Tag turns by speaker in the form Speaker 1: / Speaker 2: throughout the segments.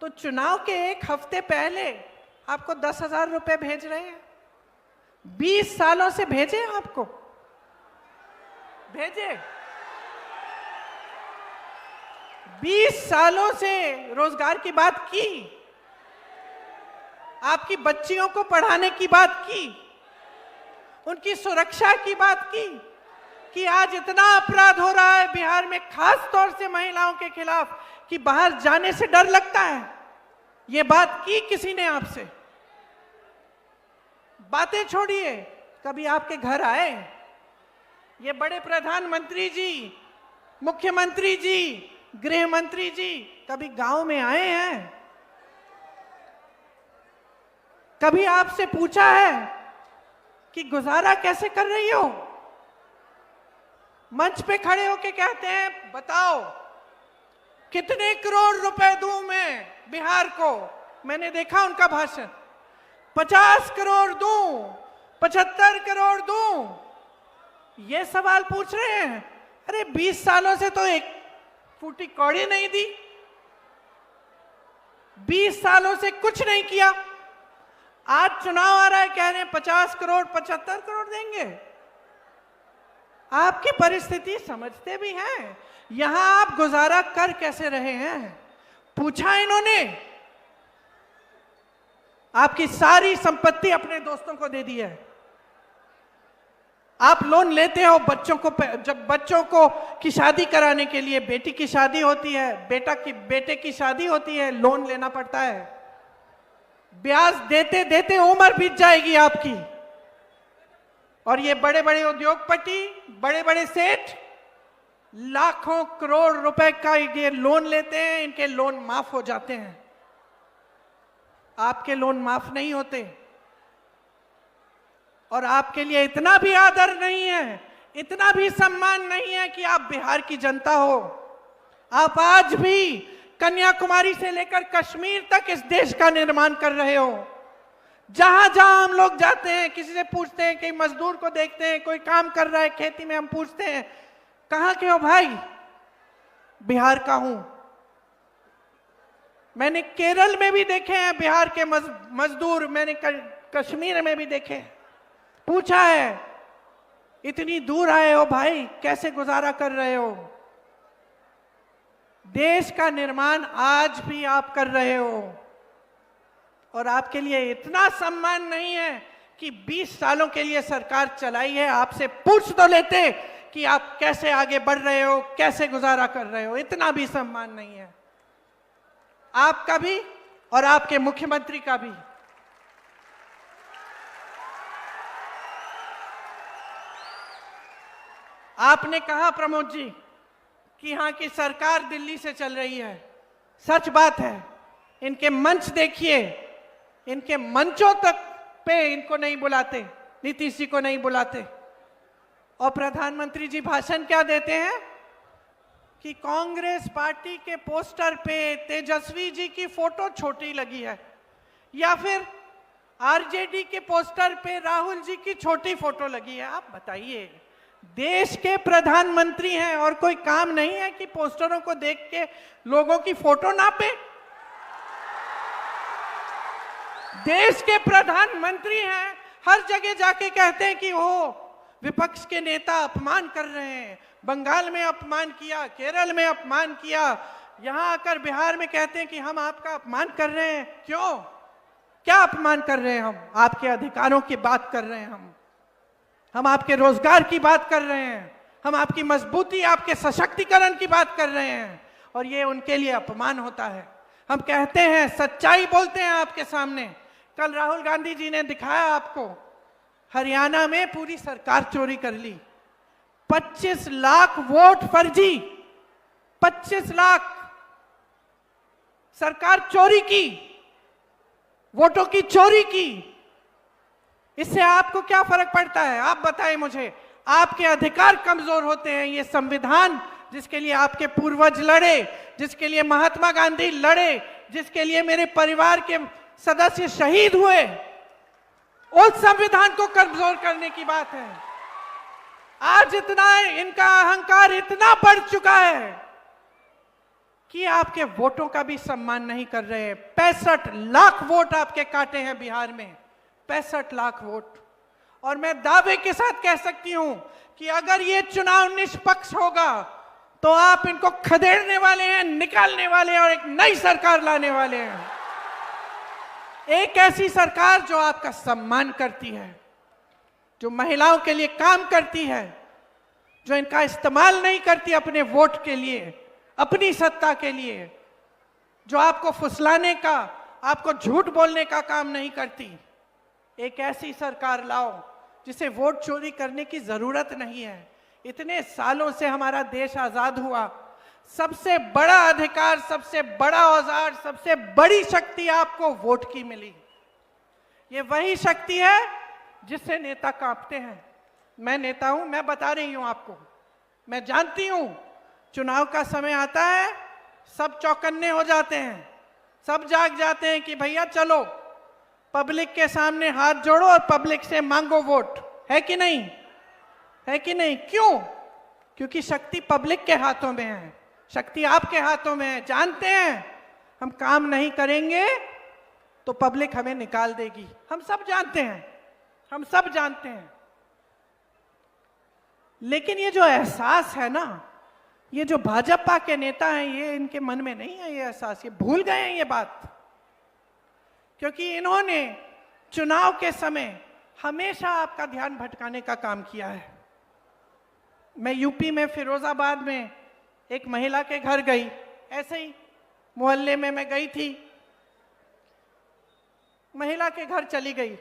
Speaker 1: तो चुनाव के एक हफ्ते पहले आपको 10,000 रुपए भेज रहे हैं। 20 सालों से भेजे आपको, भेजे 20 सालों से रोजगार की बात की, आपकी बच्चियों को पढ़ाने की बात की, उनकी सुरक्षा की बात की कि आज इतना अपराध हो रहा है बिहार में, खास तौर से महिलाओं के खिलाफ, कि बाहर जाने से डर लगता है। ये बात की किसी ने आपसे? बातें छोड़िए, कभी आपके घर आए ये बड़े प्रधानमंत्री जी, मुख्यमंत्री जी, गृह मंत्री जी कभी गांव में आए हैं? कभी आपसे पूछा है कि गुजारा कैसे कर रही हो? मंच पे खड़े होके कहते हैं बताओ कितने करोड़ रुपए दूं मैं बिहार को। मैंने देखा उनका भाषण, 50 करोड़ दूं, 75 करोड़ दूं, ये सवाल पूछ रहे हैं। अरे 20 सालों से तो एक फूटी कौड़ी नहीं दी, 20 सालों से कुछ नहीं किया। आज चुनाव आ रहा है, कह रहे हैं 50 करोड़ 75 करोड़ देंगे। आपकी परिस्थिति समझते भी हैं, यहां आप गुजारा कर कैसे रहे हैं? पूछा इन्होंने? आपकी सारी संपत्ति अपने दोस्तों को दे दी है। आप लोन लेते हो बच्चों को, जब बच्चों को की शादी कराने के लिए, बेटी की शादी होती है, बेटे की शादी होती है, लोन लेना पड़ता है। ब्याज देते देते उम्र बीत जाएगी आपकी। और ये बड़े बड़े उद्योगपति, बड़े बड़े सेठ लाखों करोड़ रुपए का ये लोन लेते हैं, इनके लोन माफ हो जाते हैं, आपके लोन माफ नहीं होते। और आपके लिए इतना भी आदर नहीं है, इतना भी सम्मान नहीं है कि आप बिहार की जनता हो। आप आज भी कन्याकुमारी से लेकर कश्मीर तक इस देश का निर्माण कर रहे हो। जहां जहां हम लोग जाते हैं, किसी से पूछते हैं, कहीं मजदूर को देखते हैं कोई काम कर रहा है खेती में, हम पूछते हैं कहां के हो भाई? बिहार का हूं। मैंने केरल में भी देखे हैं बिहार के मजदूर, मैंने कश्मीर में भी देखे हैं। पूछा है इतनी दूर आए हो भाई, कैसे गुजारा कर रहे हो? देश का निर्माण आज भी आप कर रहे हो। और आपके लिए इतना सम्मान नहीं है कि 20 सालों के लिए सरकार चलाई है, आपसे पूछ तो लेते कि आप कैसे आगे बढ़ रहे हो, कैसे गुजारा कर रहे हो। इतना भी सम्मान नहीं है आपका भी और आपके मुख्यमंत्री का भी। आपने कहा प्रमोद जी कि यहाँ की सरकार दिल्ली से चल रही है। सच बात है, इनके मंच देखिए, इनके मंचों तक पे इनको नहीं बुलाते, नीतीश जी को नहीं बुलाते। और प्रधानमंत्री जी भाषण क्या देते हैं कि कांग्रेस पार्टी के पोस्टर पे तेजस्वी जी की फोटो छोटी लगी है, या फिर आरजेडी के पोस्टर पे राहुल जी की छोटी फोटो लगी है। आप बताइए, देश के प्रधानमंत्री हैं और कोई काम नहीं है कि पोस्टरों को देख के लोगों की फोटो नापे? देश के प्रधानमंत्री हैं, हर जगह जाके कहते हैं कि वो विपक्ष के नेता अपमान कर रहे हैं। बंगाल में अपमान किया, केरल में अपमान किया, यहां आकर बिहार में कहते हैं कि हम आपका अपमान कर रहे हैं। क्यों? क्या अपमान कर रहे हैं हम? आपके अधिकारों की बात कर रहे हैं हम आपके रोजगार की बात कर रहे हैं, हम आपकी मजबूती, आपके सशक्तिकरण की बात कर रहे हैं, और ये उनके लिए अपमान होता है। हम कहते हैं, सच्चाई बोलते हैं आपके सामने। कल राहुल गांधी जी ने दिखाया आपको, हरियाणा में पूरी सरकार चोरी कर ली। 25 लाख वोट फर्जी, 25 लाख सरकार चोरी की, वोटों की चोरी की। इससे आपको क्या फर्क पड़ता है? आप बताएं मुझे। आपके अधिकार कमजोर होते हैं। ये संविधान जिसके लिए आपके पूर्वज लड़े, जिसके लिए महात्मा गांधी लड़े, जिसके लिए मेरे परिवार के सदस्य शहीद हुए, उस संविधान को कमजोर करने की बात है। आज इतना इनका अहंकार इतना बढ़ चुका है कि आपके वोटों का भी सम्मान नहीं कर रहे। 65 लाख वोट आपके काटे हैं बिहार में, 65 लाख वोट। और मैं दावे के साथ कह सकती हूं कि अगर ये चुनाव निष्पक्ष होगा तो आप इनको खदेड़ने वाले हैं, निकालने वाले हैं और एक नई सरकार लाने वाले हैं। एक ऐसी सरकार जो आपका सम्मान करती है, जो महिलाओं के लिए काम करती है, जो इनका इस्तेमाल नहीं करती अपने वोट के लिए, अपनी सत्ता के लिए, जो आपको फुसलाने का, आपको झूठ बोलने का काम नहीं करती। एक ऐसी सरकार लाओ जिसे वोट चोरी करने की जरूरत नहीं है। इतने सालों से हमारा देश आजाद हुआ, सबसे बड़ा अधिकार, सबसे बड़ा औजार, सबसे बड़ी शक्ति आपको वोट की मिली। ये वही शक्ति है जिससे नेता कांपते हैं। मैं नेता हूं, मैं बता रही हूं आपको, मैं जानती हूं चुनाव का समय आता है, सब चौकन्ने हो जाते हैं, सब जाग जाते हैं कि भैया चलो पब्लिक के सामने हाथ जोड़ो और पब्लिक से मांगो वोट। है कि नहीं? है कि नहीं? क्यों? क्योंकि शक्ति पब्लिक के हाथों में है, शक्ति आपके हाथों में है। जानते हैं हम काम नहीं करेंगे तो पब्लिक हमें निकाल देगी, हम सब जानते हैं, हम सब जानते हैं। लेकिन ये जो एहसास है ना, ये जो भाजपा के नेता हैं, ये इनके मन में नहीं है ये एहसास, ये भूल गए हैं ये बात। क्योंकि इन्होंने चुनाव के समय हमेशा आपका ध्यान भटकाने का काम किया है। मैं यूपी में फिरोजाबाद में एक महिला के घर गई, ऐसे ही मोहल्ले में मैं गई थी, महिला के घर चली गई।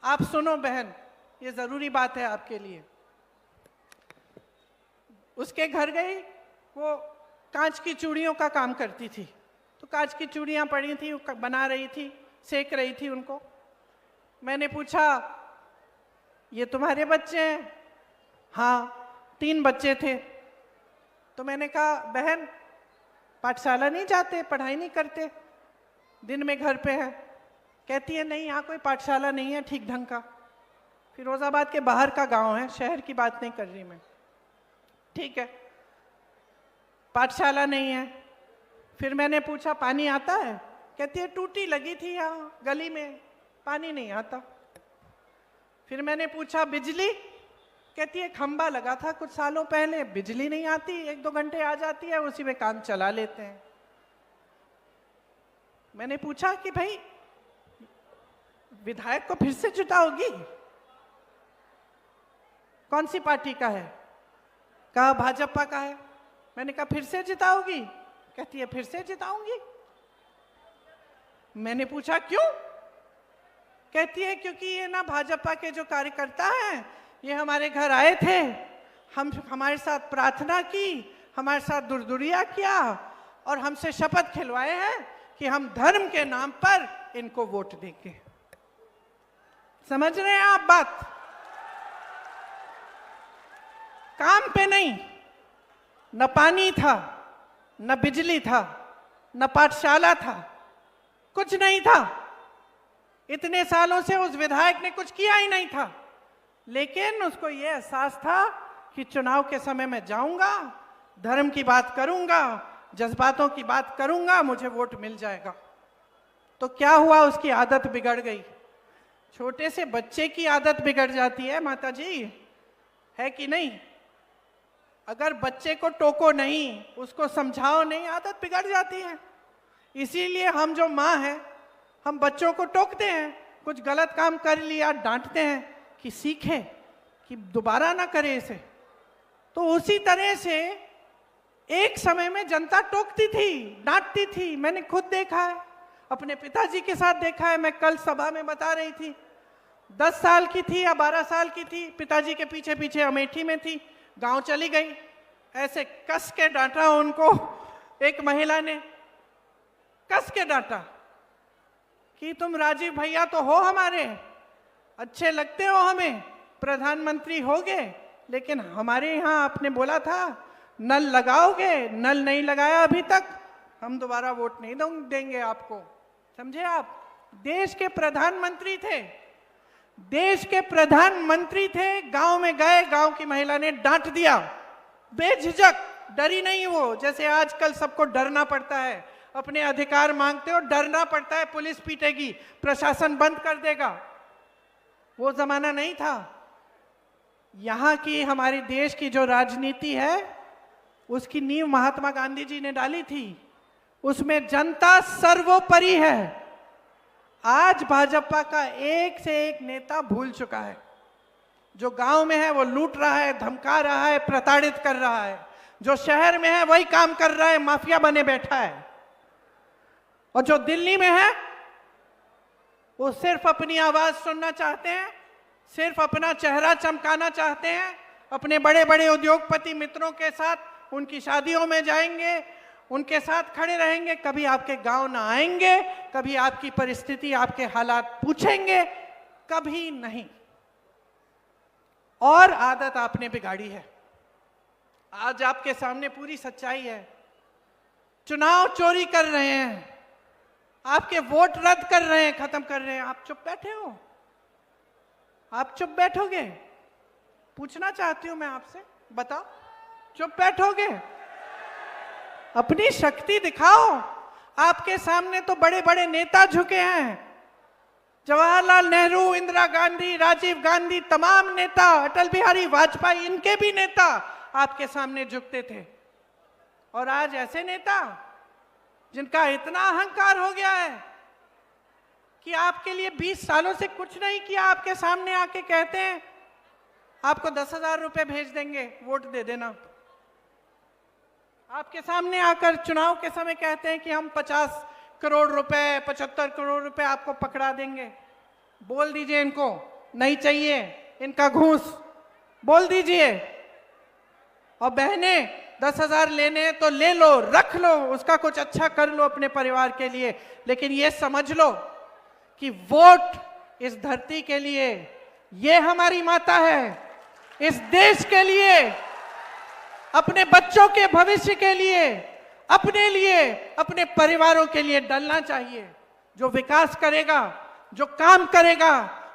Speaker 1: आप सुनो बहन, ये जरूरी बात है आपके लिए। उसके घर गई, वो कांच की चूड़ियों का काम करती थी, तो कांच की चूड़ियां पड़ी थी, बना रही थी, सेक रही थी उनको। मैंने पूछा ये तुम्हारे बच्चे हैं? हाँ, 3 बच्चे थे। तो मैंने कहा बहन पाठशाला नहीं जाते, पढ़ाई नहीं करते, दिन में घर पे है? कहती है नहीं, यहाँ कोई पाठशाला नहीं है ठीक ढंग का। फिरोजाबाद के बाहर का गांव है, शहर की बात नहीं कर रही मैं। ठीक है, पाठशाला नहीं है। फिर मैंने पूछा पानी आता है? कहती है टूटी लगी थी यहाँ गली में, पानी नहीं आता। फिर मैंने पूछा बिजली? कहती है खंबा लगा था कुछ सालों पहले, बिजली नहीं आती, 1-2 घंटे आ जाती है, उसी में काम चला लेते हैं। मैंने पूछा कि भाई विधायक को फिर से जिताओगी? कौन सी पार्टी का है? कहा भाजपा का है। मैंने कहा फिर से जिताओगी? कहती है फिर से जिताऊंगी। मैंने पूछा क्यों? कहती है क्योंकि ये ना भाजपा के जो कार्यकर्ता हैं, ये हमारे घर आए थे, हमारे साथ प्रार्थना की, हमारे साथ दुर्दुरिया किया और हमसे शपथ खिलवाए हैं कि हम धर्म के नाम पर इनको वोट देंगे। समझ रहे हैं आप बात? काम पे नहीं, न पानी था, न बिजली था, न पाठशाला था, कुछ नहीं था। इतने सालों से उस विधायक ने कुछ किया ही नहीं था, लेकिन उसको यह एहसास था कि चुनाव के समय में जाऊंगा, धर्म की बात करूंगा, जज्बातों की बात करूंगा, मुझे वोट मिल जाएगा। तो क्या हुआ? उसकी आदत बिगड़ गई। छोटे से बच्चे की आदत बिगड़ जाती है माता जी, है कि नहीं? अगर बच्चे को टोको नहीं, उसको समझाओ नहीं, आदत बिगड़ जाती है। इसीलिए हम जो माँ हैं, हम बच्चों को टोकते हैं, कुछ गलत काम कर लिया डांटते हैं कि सीखे, कि दोबारा ना करे इसे। तो उसी तरह से एक समय में जनता टोकती थी, डांटती थी। मैंने खुद देखा है, अपने पिताजी के साथ देखा है। मैं कल सभा में बता रही थी, 10 साल की थी या 12 साल की थी, पिताजी के पीछे पीछे अमेठी में थी, गांव चली गई, ऐसे कस के डांटा उनको। एक महिला ने कस के डांटा कि तुम राजीव भैया तो हो हमारे, अच्छे लगते हो हमें, प्रधानमंत्री होगे, लेकिन हमारे यहाँ आपने बोला था नल लगाओगे, नल नहीं लगाया अभी तक, हम दोबारा वोट नहीं देंगे आपको। समझे आप? देश के प्रधानमंत्री थे, देश के प्रधानमंत्री थे, गांव में गए, गांव की महिला ने डांट दिया बेझिझक डरी नहीं वो, जैसे आजकल सबको डरना पड़ता है, अपने अधिकार मांगते हो डरना पड़ता है, पुलिस पीटेगी, प्रशासन बंद कर देगा। वो जमाना नहीं था। यहाँ की हमारे देश की जो राजनीति है उसकी नींव महात्मा गांधी जी ने डाली थी, उसमें जनता सर्वोपरि है। आज भाजपा का एक से एक नेता भूल चुका है। जो गांव में है वो लूट रहा है, धमका रहा है, प्रताड़ित कर रहा है। जो शहर में है वही काम कर रहा है, माफिया बने बैठा है। और जो दिल्ली में है वो सिर्फ अपनी आवाज सुनना चाहते हैं, सिर्फ अपना चेहरा चमकाना चाहते हैं। अपने बड़े बड़े उद्योगपति मित्रों के साथ उनकी शादियों में जाएंगे, उनके साथ खड़े रहेंगे, कभी आपके गांव ना आएंगे, कभी आपकी परिस्थिति, आपके हालात पूछेंगे, कभी नहीं। और आदत आपने बिगाड़ी है। आज आपके सामने पूरी सच्चाई है। चुनाव चोरी कर रहे हैं, आपके वोट रद्द कर रहे हैं, खत्म कर रहे हैं। आप चुप बैठे हो? आप चुप बैठोगे? पूछना चाहती हूं मैं आपसे, बताओ, चुप बैठोगे? अपनी शक्ति दिखाओ। आपके सामने तो बड़े बड़े नेता झुके हैं, जवाहरलाल नेहरू, इंदिरा गांधी, राजीव गांधी, तमाम नेता, अटल बिहारी वाजपेयी, इनके भी नेता आपके सामने झुकते थे। और आज ऐसे नेता जिनका इतना अहंकार हो गया है कि आपके लिए 20 सालों से कुछ नहीं किया, आपके सामने आके कहते हैं आपको 10,000 रुपए भेज देंगे, वोट दे देना। आपके सामने आकर चुनाव के समय कहते हैं कि हम 50 करोड़ रुपए, 75 करोड़ रुपए आपको पकड़ा देंगे। बोल दीजिए इनको नहीं चाहिए, इनका घूस बोल दीजिए। और बहने 10,000 लेने तो ले लो, रख लो, उसका कुछ अच्छा कर लो अपने परिवार के लिए, लेकिन ये समझ लो कि वोट इस धरती के लिए, ये हमारी माता है, इस देश के लिए, अपने बच्चों के भविष्य के लिए, अपने लिए, अपने परिवारों के लिए डलना चाहिए। जो विकास करेगा, जो काम करेगा,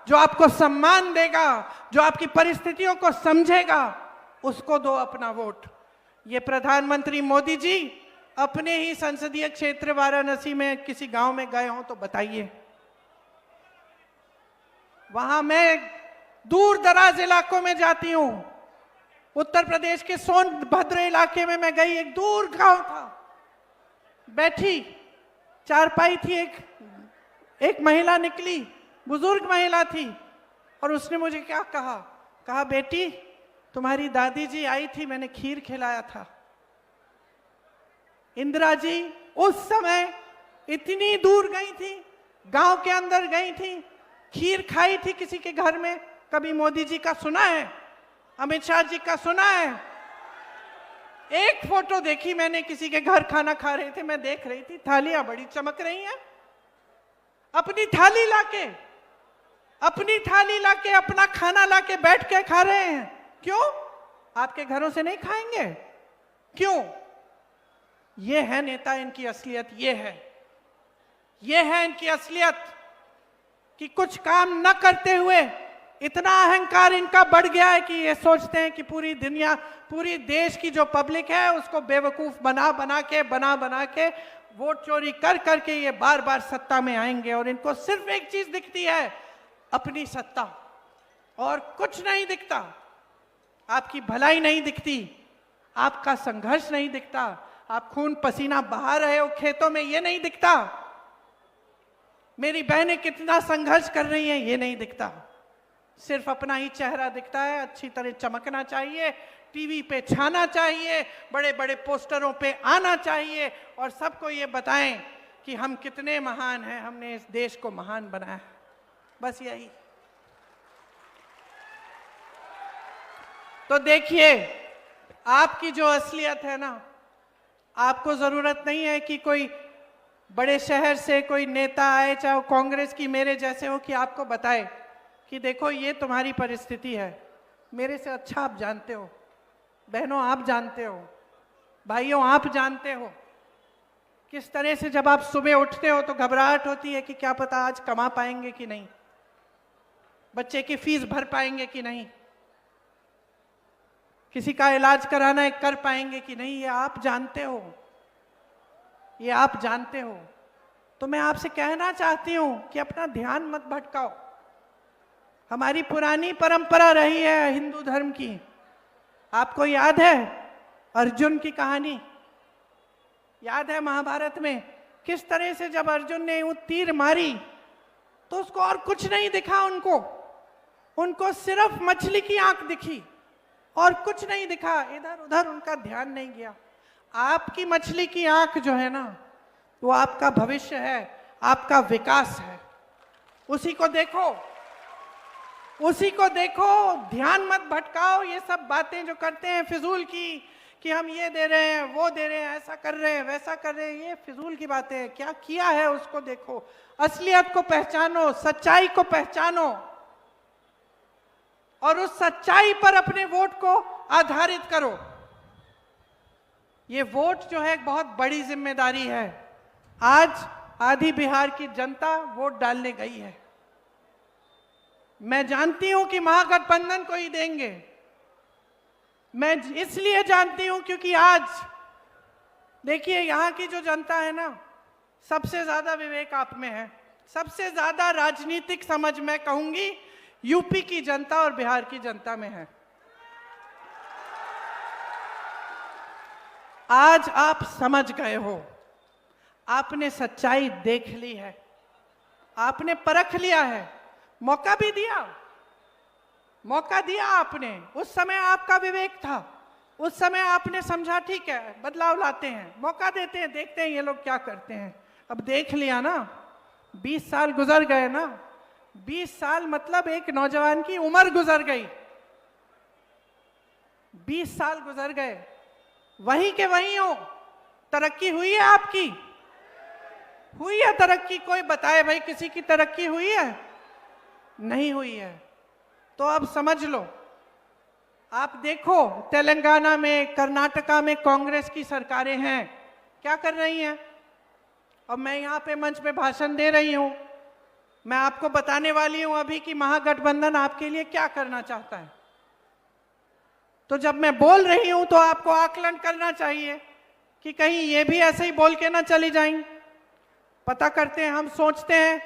Speaker 1: जो आपको सम्मान देगा, जो आपकी परिस्थितियों को समझेगा, उसको दो अपना वोट। ये प्रधानमंत्री मोदी जी अपने ही संसदीय क्षेत्र वाराणसी में किसी गांव में गए हों तो बताइए। वहां मैं दूर दराज इलाकों में जाती हूं। उत्तर प्रदेश के सोनभद्र इलाके में मैं गई, एक दूर गांव था, बैठी चारपाई थी, एक महिला निकली, बुजुर्ग महिला थी, और उसने मुझे क्या कहा, बेटी तुम्हारी दादी जी आई थी, मैंने खीर खिलाया था। इंदिरा जी उस समय इतनी दूर गई थी, गांव के अंदर गई थी, खीर खाई थी किसी के घर में। कभी मोदी जी का सुना है? अमित शाह जी का सुना है? एक फोटो देखी मैंने, किसी के घर खाना खा रहे थे, मैं देख रही थी, थालियां बड़ी चमक रही हैं। अपनी थाली लाके अपना खाना लाके बैठ के खा रहे हैं। क्यों? आपके घरों से नहीं खाएंगे? क्यों? ये है नेता, इनकी असलियत ये है इनकी असलियत कि कुछ काम न करते हुए इतना अहंकार इनका बढ़ गया है कि ये सोचते हैं कि पूरी दुनिया, पूरी देश की जो पब्लिक है उसको बेवकूफ बना के वोट चोरी कर करके ये बार बार सत्ता में आएंगे। और इनको सिर्फ एक चीज दिखती है, अपनी सत्ता, और कुछ नहीं दिखता। आपकी भलाई नहीं दिखती, आपका संघर्ष नहीं दिखता, आप खून पसीना बहा रहे हो खेतों में, ये नहीं दिखता। मेरी बहनें कितना संघर्ष कर रही हैं, ये नहीं दिखता। सिर्फ अपना ही चेहरा दिखता है, अच्छी तरह चमकना चाहिए, टीवी पे छाना चाहिए, बड़े बड़े पोस्टरों पे आना चाहिए, और सबको ये बताएं कि हम कितने महान हैं, हमने इस देश को महान बनाया। बस यही। तो देखिए, आपकी जो असलियत है ना, आपको जरूरत नहीं है कि कोई बड़े शहर से कोई नेता आए, चाहे वो कांग्रेस की मेरे जैसे हो, कि आपको बताए कि देखो ये तुम्हारी परिस्थिति है। मेरे से अच्छा आप जानते हो, बहनों आप जानते हो, भाइयों आप जानते हो किस तरह से जब आप सुबह उठते हो तो घबराहट होती है कि क्या पता आज कमा पाएंगे कि नहीं, बच्चे की फीस भर पाएंगे कि नहीं। किसी का इलाज कराना है, कर पाएंगे कि नहीं, ये आप जानते हो, ये आप जानते हो। तो मैं आपसे कहना चाहती हूं कि अपना ध्यान मत भटकाओ। हमारी पुरानी परंपरा रही है हिंदू धर्म की। आपको याद है अर्जुन की कहानी? याद है महाभारत में किस तरह से जब अर्जुन ने वो तीर मारी तो उसको और कुछ नहीं दिखा, उनको सिर्फ मछली की आंख दिखी और कुछ नहीं दिखा, इधर उधर उनका ध्यान नहीं गया। आपकी मछली की आंख जो है ना, वो आपका भविष्य है, आपका विकास है। उसी को देखो, उसी को देखो, ध्यान मत भटकाओ। ये सब बातें जो करते हैं फिजूल की, कि हम ये दे रहे हैं, वो दे रहे हैं, ऐसा कर रहे हैं, वैसा कर रहे हैं, ये फिजूल की बातें हैं। क्या किया है उसको देखो, असलियत को पहचानो, सच्चाई को पहचानो और उस सच्चाई पर अपने वोट को आधारित करो। ये वोट जो है एक बहुत बड़ी जिम्मेदारी है। आज आधी बिहार की जनता वोट डालने गई है। मैं जानती हूं कि महागठबंधन को ही देंगे। मैं इसलिए जानती हूं क्योंकि आज देखिए यहां की जो जनता है ना, सबसे ज्यादा विवेक आप में है, सबसे ज्यादा राजनीतिक समझ मैं कहूंगी यूपी की जनता और बिहार की जनता में है। आज आप समझ गए हो, आपने सच्चाई देख ली है, आपने परख लिया है, मौका भी दिया, मौका दिया आपने। उस समय आपका विवेक था, उस समय आपने समझा ठीक है बदलाव लाते हैं, मौका देते हैं, देखते हैं ये लोग क्या करते हैं। अब देख लिया ना, 20 साल गुजर गए ना, 20 साल मतलब एक नौजवान की उम्र गुजर गई। 20 साल गुजर गए, वहीं के वहीं हो। तरक्की हुई है आपकी? हुई है तरक्की? कोई बताए भाई किसी की तरक्की हुई है? नहीं हुई है। तो अब समझ लो, आप देखो तेलंगाना में, कर्नाटका में कांग्रेस की सरकारें हैं, क्या कर रही हैं। अब मैं यहाँ पे मंच पे भाषण दे रही हूँ, मैं आपको बताने वाली हूँ अभी कि महागठबंधन आपके लिए क्या करना चाहता है। तो जब मैं बोल रही हूँ तो आपको आकलन करना चाहिए कि कहीं ये भी ऐसे ही बोल के ना चली जाएं। पता करते हैं, हम सोचते हैं,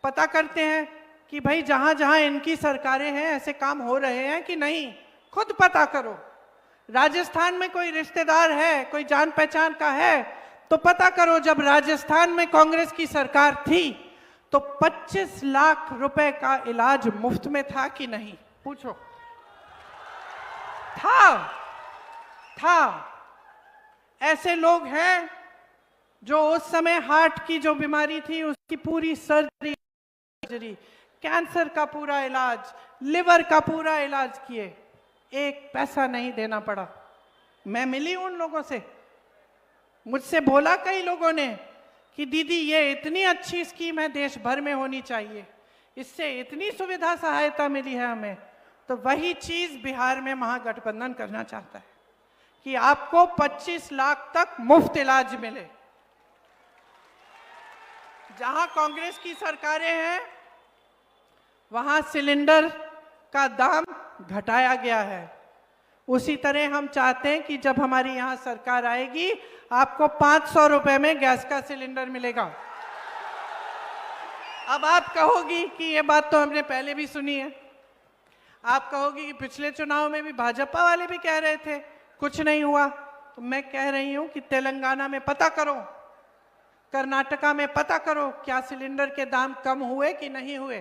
Speaker 1: पता करते हैं कि भाई जहां जहां इनकी सरकारें हैं ऐसे काम हो रहे हैं कि नहीं, खुद पता करो। राजस्थान में कोई रिश्तेदार है, कोई जान पहचान का है तो पता करो। जब राजस्थान में कांग्रेस की सरकार थी तो 25 लाख रुपए का इलाज मुफ्त में था कि नहीं, पूछो। था। ऐसे लोग हैं जो उस समय हार्ट की जो बीमारी थी उसकी पूरी सर्जरी, कैंसर का पूरा इलाज, लिवर का पूरा इलाज किए, एक पैसा नहीं देना पड़ा। मैं मिली उन लोगों से, मुझसे बोला कई लोगों ने कि दीदी ये इतनी अच्छी स्कीम है, देश भर में होनी चाहिए, इससे इतनी सुविधा सहायता मिली है हमें। तो वही चीज बिहार में महागठबंधन करना चाहता है कि आपको 25 लाख तक मुफ्त इलाज मिले। जहां कांग्रेस की सरकारें हैं वहां सिलेंडर का दाम घटाया गया है। उसी तरह हम चाहते हैं कि जब हमारी यहां सरकार आएगी आपको 500 रुपए में गैस का सिलेंडर मिलेगा। अब आप कहोगी कि ये बात तो हमने पहले भी सुनी है, आप कहोगी कि पिछले चुनाव में भी भाजपा वाले भी कह रहे थे, कुछ नहीं हुआ। तो मैं कह रही हूं कि तेलंगाना में पता करो, कर्नाटका में पता करो, क्या सिलेंडर के दाम कम हुए कि नहीं हुए,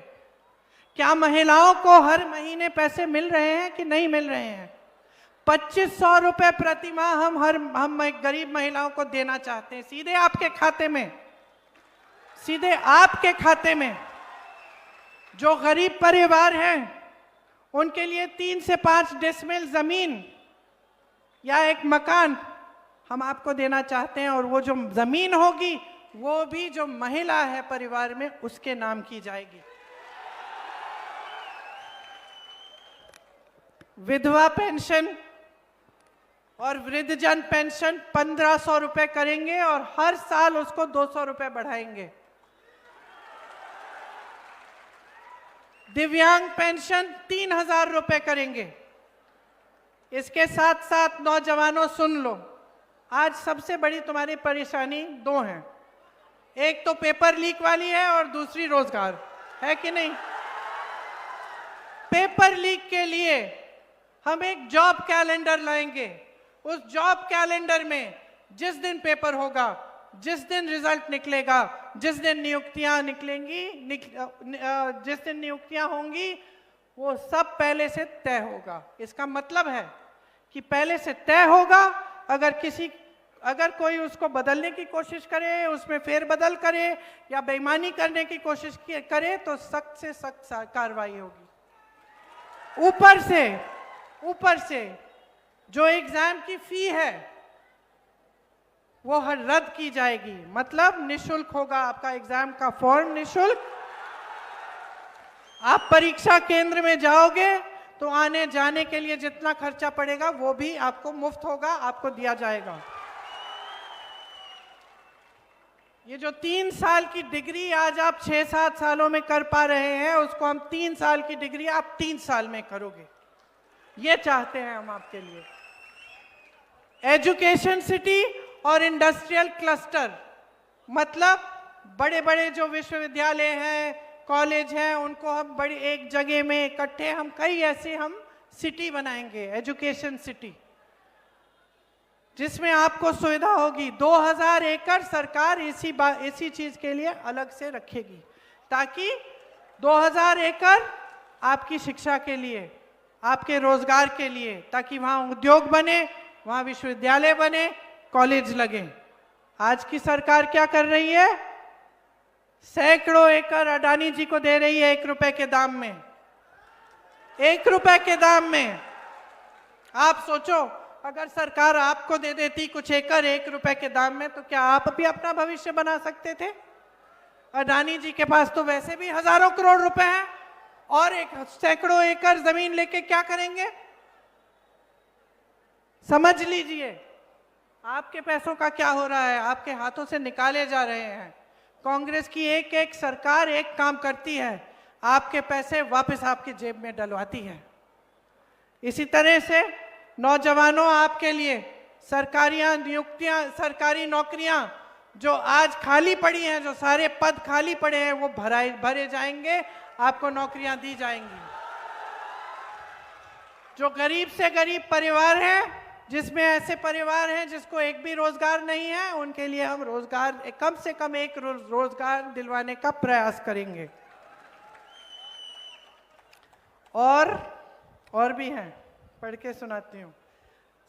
Speaker 1: क्या महिलाओं को हर महीने पैसे मिल रहे हैं कि नहीं मिल रहे हैं। 2500 रुपए प्रति माह हम गरीब महिलाओं को देना चाहते हैं, सीधे आपके खाते में, सीधे आपके खाते में। जो गरीब परिवार हैं उनके लिए 3 से 5 डेसिमल जमीन या एक मकान हम आपको देना चाहते हैं, और वो जो जमीन होगी वो भी जो महिला है परिवार में उसके नाम की जाएगी। विधवा पेंशन और वृद्धजन पेंशन 1500 रुपए करेंगे और हर साल उसको 200 रुपए बढ़ाएंगे। दिव्यांग पेंशन 3000 रुपए करेंगे। इसके साथ साथ नौजवानों सुन लो, आज सबसे बड़ी तुम्हारी परेशानी दो हैं, एक तो पेपर लीक वाली है और दूसरी रोजगार, है कि नहीं? पेपर लीक के लिए हम एक जॉब कैलेंडर लाएंगे। उस जॉब कैलेंडर में जिस दिन पेपर होगा, जिस दिन रिजल्ट निकलेगा, जिस दिन नियुक्तियां निकलेंगी, जिस दिन नियुक्तियां होंगी, वो सब पहले से तय होगा। इसका मतलब है कि पहले से तय होगा। अगर कोई उसको बदलने की कोशिश करे, उसमें फेरबदल करे या बेईमानी करने की कोशिश करे तो सख्त से सख्त कार्रवाई होगी। ऊपर से जो एग्जाम की फी है वो रद्द की जाएगी, मतलब निशुल्क होगा आपका एग्जाम का फॉर्म, निशुल्क। आप परीक्षा केंद्र में जाओगे तो आने जाने के लिए जितना खर्चा पड़ेगा वो भी आपको मुफ्त होगा, आपको दिया जाएगा। ये जो 3 साल की डिग्री आज आप 6-7 सालों में कर पा रहे हैं, उसको हम 3 साल की डिग्री आप 3 साल में करोगे। ये चाहते हैं हम आपके लिए। एजुकेशन सिटी और इंडस्ट्रियल क्लस्टर, मतलब बड़े बड़े जो विश्वविद्यालय हैं, कॉलेज हैं, उनको हम बड़ी एक जगह में इकट्ठे हम कई ऐसे हम सिटी बनाएंगे, एजुकेशन सिटी, जिसमें आपको सुविधा होगी। 2000 एकड़ सरकार इसी चीज के लिए अलग से रखेगी, ताकि 2000 एकड़ आपकी शिक्षा के लिए, आपके रोजगार के लिए, ताकि वहां उद्योग बने, वहां विश्वविद्यालय बने, कॉलेज लगे। आज की सरकार क्या कर रही है? सैकड़ों एकड़ अडानी जी को दे रही है 1 रुपए के दाम में, 1 रुपए के दाम में। आप सोचो, अगर सरकार आपको दे देती कुछ एकड़ 1 रुपए के दाम में, तो क्या आप भी अपना भविष्य बना सकते थे? अडानी जी के पास तो वैसे भी हजारों करोड़ रुपए हैं, और सैकड़ों एकड़ जमीन लेके क्या करेंगे? समझ लीजिए आपके पैसों का क्या हो रहा है, आपके हाथों से निकाले जा रहे हैं। कांग्रेस की एक एक सरकार एक काम करती है, आपके पैसे वापस आपकी जेब में डलवाती है। इसी तरह से नौजवानों, आपके लिए सरकारी नौकरियां जो आज खाली पड़ी हैं, जो सारे पद खाली पड़े हैं, वो भरे जाएंगे, आपको नौकरियां दी जाएंगी। जो गरीब से गरीब परिवार हैं, जिसमें ऐसे परिवार हैं जिसको एक भी रोजगार नहीं है, उनके लिए हम रोजगार, कम से कम एक रोजगार दिलवाने का प्रयास करेंगे। और भी हैं, पढ़ के सुनाती हूँ।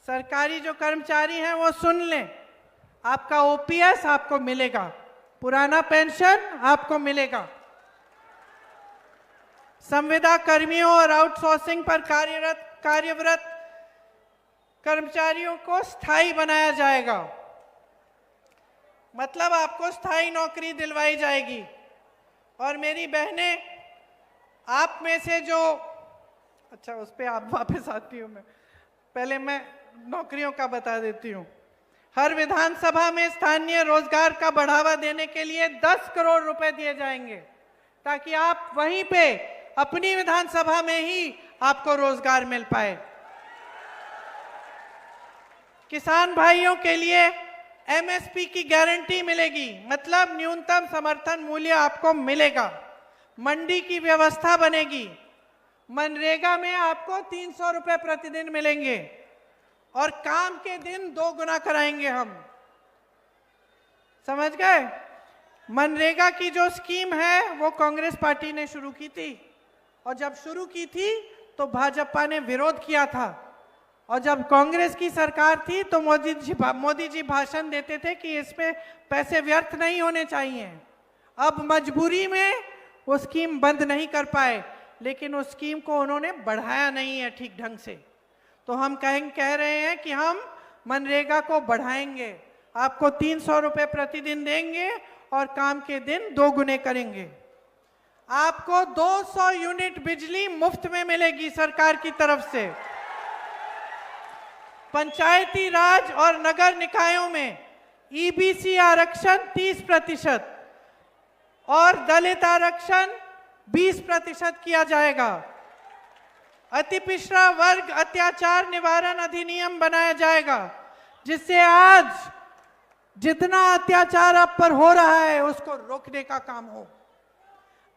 Speaker 1: सरकारी जो कर्मचारी हैं वो सुन लें, आपका ओपीएस आपको मिलेगा, पुराना पेंशन आपको मिलेगा। संविदा कर्मियों और आउटसोर्सिंग पर कार्यरत कर्मचारियों को स्थायी बनाया जाएगा, मतलब आपको स्थायी नौकरी दिलवाई जाएगी। और मेरी बहनें, आप में से जो, अच्छा उस पर आप वापस आती हूँ, मैं पहले मैं नौकरियों का बता देती हूँ। हर विधानसभा में स्थानीय रोजगार का बढ़ावा देने के लिए 10 करोड़ रुपए दिए जाएंगे, ताकि आप वहीं पे अपनी विधानसभा में ही आपको रोजगार मिल पाए। किसान भाइयों के लिए एमएसपी की गारंटी मिलेगी, मतलब न्यूनतम समर्थन मूल्य आपको मिलेगा। मंडी की व्यवस्था बनेगी। मनरेगा में आपको 300 रुपए प्रतिदिन मिलेंगे, और काम के दिन 2 गुना कराएंगे हम। समझ गए? मनरेगा की जो स्कीम है वो कांग्रेस पार्टी ने शुरू की थी, और जब शुरू की थी तो भाजपा ने विरोध किया था, और जब कांग्रेस की सरकार थी तो मोदी जी भाषण देते थे कि इसमें पैसे व्यर्थ नहीं होने चाहिए। अब मजबूरी में वो स्कीम बंद नहीं कर पाए, लेकिन उस स्कीम को उन्होंने बढ़ाया नहीं है ठीक ढंग से। तो हम कह रहे हैं कि हम मनरेगा को बढ़ाएंगे, आपको 300 रुपए प्रतिदिन देंगे और काम के दिन 2 गुने करेंगे। आपको 200 यूनिट बिजली मुफ्त में मिलेगी सरकार की तरफ से। पंचायती राज और नगर निकायों में ईबीसी आरक्षण 30% और दलित आरक्षण 20% किया जाएगा। अति पिछड़ा वर्ग अत्याचार निवारण अधिनियम बनाया जाएगा, जिससे आज जितना अत्याचार आप पर हो रहा है उसको रोकने का काम हो।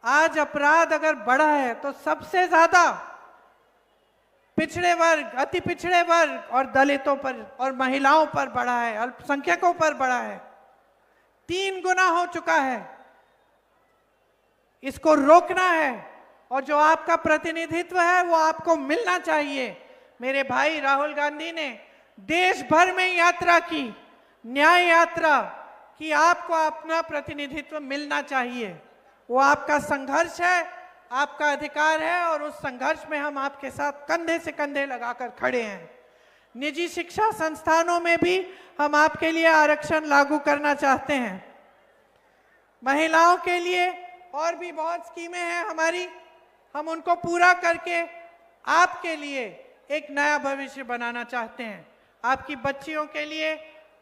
Speaker 1: आज अपराध अगर बढ़ा है तो सबसे ज्यादा पिछड़े वर्ग, अति पिछड़े वर्ग और दलितों पर और महिलाओं पर बढ़ा है, अल्पसंख्यकों पर बढ़ा है। 3 गुना हो चुका है। इसको रोकना है और जो आपका प्रतिनिधित्व है वो आपको मिलना चाहिए। मेरे भाई राहुल गांधी ने देश भर में यात्रा की, न्याय यात्रा कि आपको अपना प्रतिनिधित्व मिलना चाहिए। वो आपका संघर्ष है, आपका अधिकार है और उस संघर्ष में हम आपके साथ कंधे से कंधे लगाकर खड़े हैं। निजी शिक्षा संस्थानों में भी हम आपके लिए आरक्षण लागू करना चाहते हैं। महिलाओं के लिए और भी बहुत स्कीमें हैं हमारी, हम उनको पूरा करके आपके लिए एक नया भविष्य बनाना चाहते हैं। आपकी बच्चियों के लिए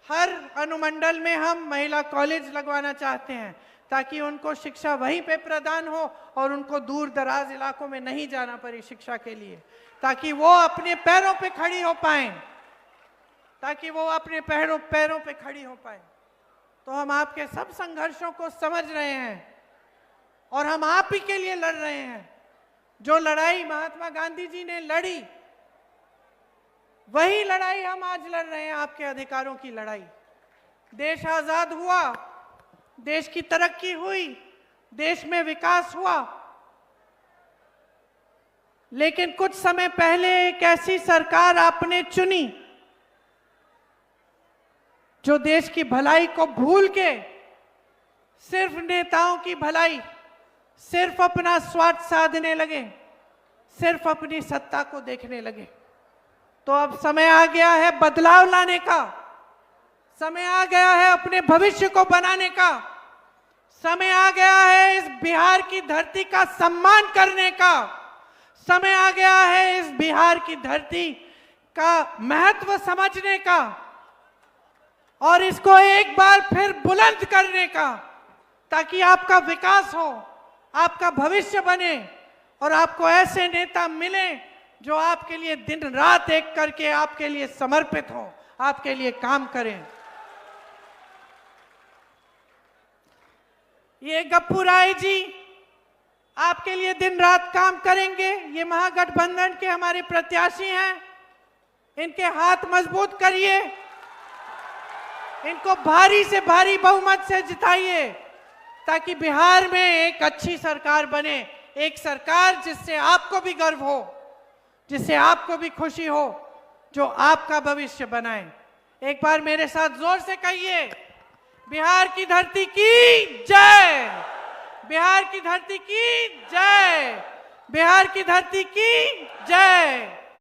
Speaker 1: हर अनुमंडल में हम महिला कॉलेज लगवाना चाहते हैं, ताकि उनको शिक्षा वहीं पे प्रदान हो और उनको दूर दराज इलाकों में नहीं जाना पड़े शिक्षा के लिए, ताकि वो अपने पैरों पे खड़ी हो पाएं, पैरों पे खड़ी हो पाएं। तो हम आपके सब संघर्षों को समझ रहे हैं और हम आप ही के लिए लड़ रहे हैं। जो लड़ाई महात्मा गांधी जी ने लड़ी, वही लड़ाई हम आज लड़ रहे हैं, आपके अधिकारों की लड़ाई। देश आजाद हुआ, देश की तरक्की हुई, देश में विकास हुआ, लेकिन कुछ समय पहले एक ऐसी सरकार आपने चुनी जो देश की भलाई को भूल के सिर्फ नेताओं की भलाई, सिर्फ अपना स्वार्थ साधने लगे, सिर्फ अपनी सत्ता को देखने लगे। तो अब समय आ गया है बदलाव लाने का, समय आ गया है अपने भविष्य को बनाने का, समय आ गया है इस बिहार की धरती का सम्मान करने का, समय आ गया है इस बिहार की धरती का महत्व समझने का और इसको एक बार फिर बुलंद करने का, ताकि आपका विकास हो, आपका भविष्य बने और आपको ऐसे नेता मिले जो आपके लिए दिन रात एक करके आपके लिए समर्पित हो, आपके लिए काम करें। ये गप्पू राय जी आपके लिए दिन रात काम करेंगे। ये महागठबंधन के हमारे प्रत्याशी हैं, इनके हाथ मजबूत करिए, इनको भारी से भारी बहुमत से जिताइए, ताकि बिहार में एक अच्छी सरकार बने, एक सरकार जिससे आपको भी गर्व हो, जिससे आपको भी खुशी हो, जो आपका भविष्य बनाए। एक बार मेरे साथ जोर से कहिए, बिहार की धरती की जय, बिहार की धरती की जय, बिहार की धरती की जय।